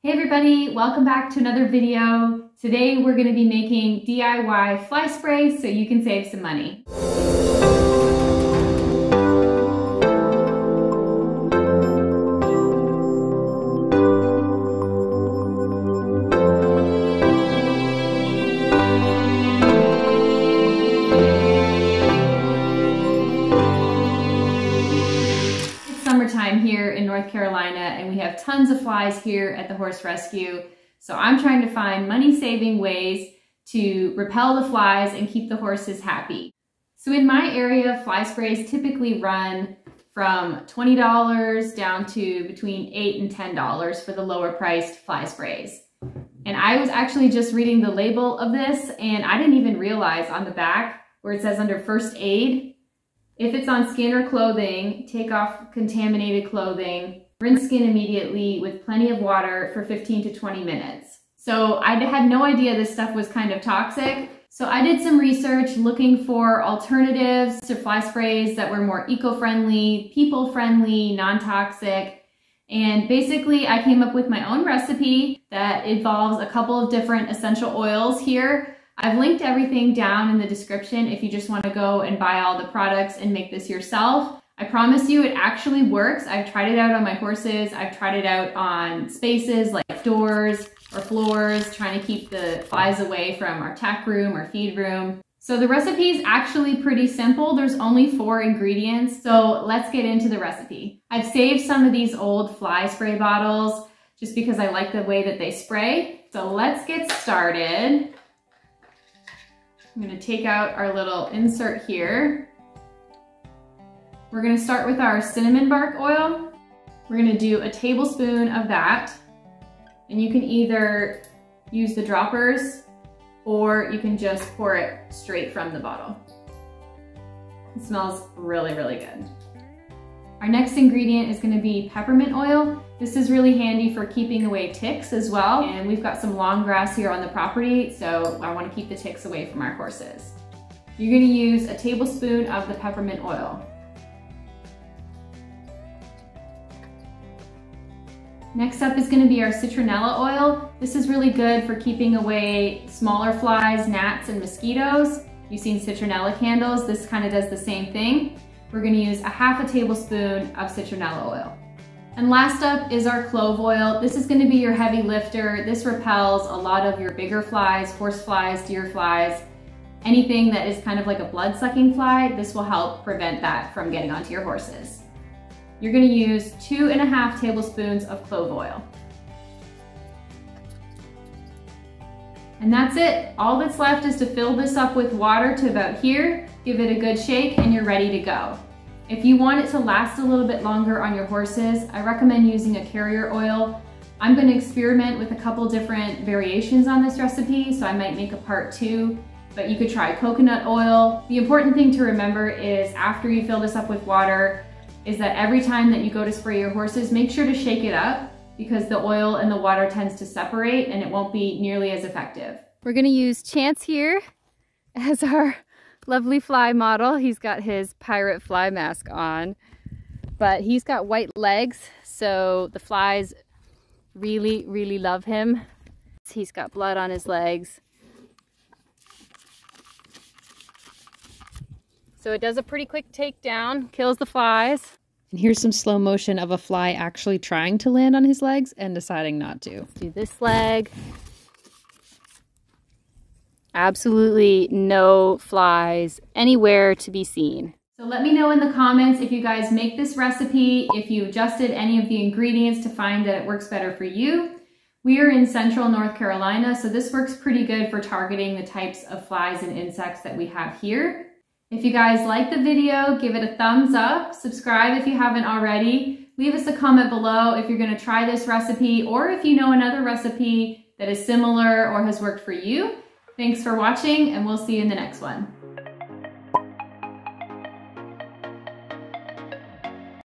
Hey everybody, welcome back to another video. Today we're going to be making DIY fly spray so you can save some money. Summertime here in North Carolina, and we have tons of flies here at the horse rescue. So I'm trying to find money-saving ways to repel the flies and keep the horses happy. So in my area, fly sprays typically run from $20 down to between $8 and $10 for the lower priced fly sprays. And I was actually just reading the label of this, and I didn't even realize on the back where it says under first aid, if it's on skin or clothing, take off contaminated clothing, rinse skin immediately with plenty of water for 15 to 20 minutes. So I had no idea this stuff was kind of toxic. So I did some research looking for alternatives to fly sprays that were more eco-friendly, people-friendly, non-toxic. And basically I came up with my own recipe that involves a couple of different essential oils here. I've linked everything down in the description if you just want to go and buy all the products and make this yourself. I promise you it actually works. I've tried it out on my horses. I've tried it out on spaces like doors or floors, trying to keep the flies away from our tack room or feed room. So the recipe is actually pretty simple. There's only 4 ingredients. So let's get into the recipe. I've saved some of these old fly spray bottles just because I like the way that they spray. So let's get started. I'm going to take out our little insert here. We're going to start with our cinnamon bark oil. We're going to do a tablespoon of that. And you can either use the droppers or you can just pour it straight from the bottle. It smells really, really good. Our next ingredient is going to be peppermint oil. This is really handy for keeping away ticks as well. And we've got some long grass here on the property, so I want to keep the ticks away from our horses. You're going to use a tablespoon of the peppermint oil. Next up is going to be our citronella oil. This is really good for keeping away smaller flies, gnats, and mosquitoes. You've seen citronella candles. This kind of does the same thing. We're going to use a half a tablespoon of citronella oil. And last up is our clove oil. This is going to be your heavy lifter. This repels a lot of your bigger flies, horse flies, deer flies, anything that is kind of like a blood-sucking fly. This will help prevent that from getting onto your horses. You're going to use 2.5 tablespoons of clove oil. And that's it. All that's left is to fill this up with water to about here, give it a good shake, and you're ready to go. If you want it to last a little bit longer on your horses, I recommend using a carrier oil. I'm going to experiment with a couple different variations on this recipe, so I might make a part 2, but you could try coconut oil. The important thing to remember is after you fill this up with water, is that every time that you go to spray your horses, make sure to shake it up because the oil and the water tends to separate and it won't be nearly as effective. We're going to use Chance here as our lovely fly model. He's got his pirate fly mask on, but he's got white legs, so the flies really, really love him. He's got blood on his legs. So it does a pretty quick takedown, kills the flies. And here's some slow motion of a fly actually trying to land on his legs and deciding not to. Do this leg. Absolutely no flies anywhere to be seen. So let me know in the comments if you guys make this recipe, if you adjusted any of the ingredients to find that it works better for you. We are in central North Carolina, so this works pretty good for targeting the types of flies and insects that we have here. If you guys like the video, give it a thumbs up, subscribe if you haven't already, leave us a comment below if you're going to try this recipe or if you know another recipe that is similar or has worked for you. Thanks for watching, and we'll see you in the next one.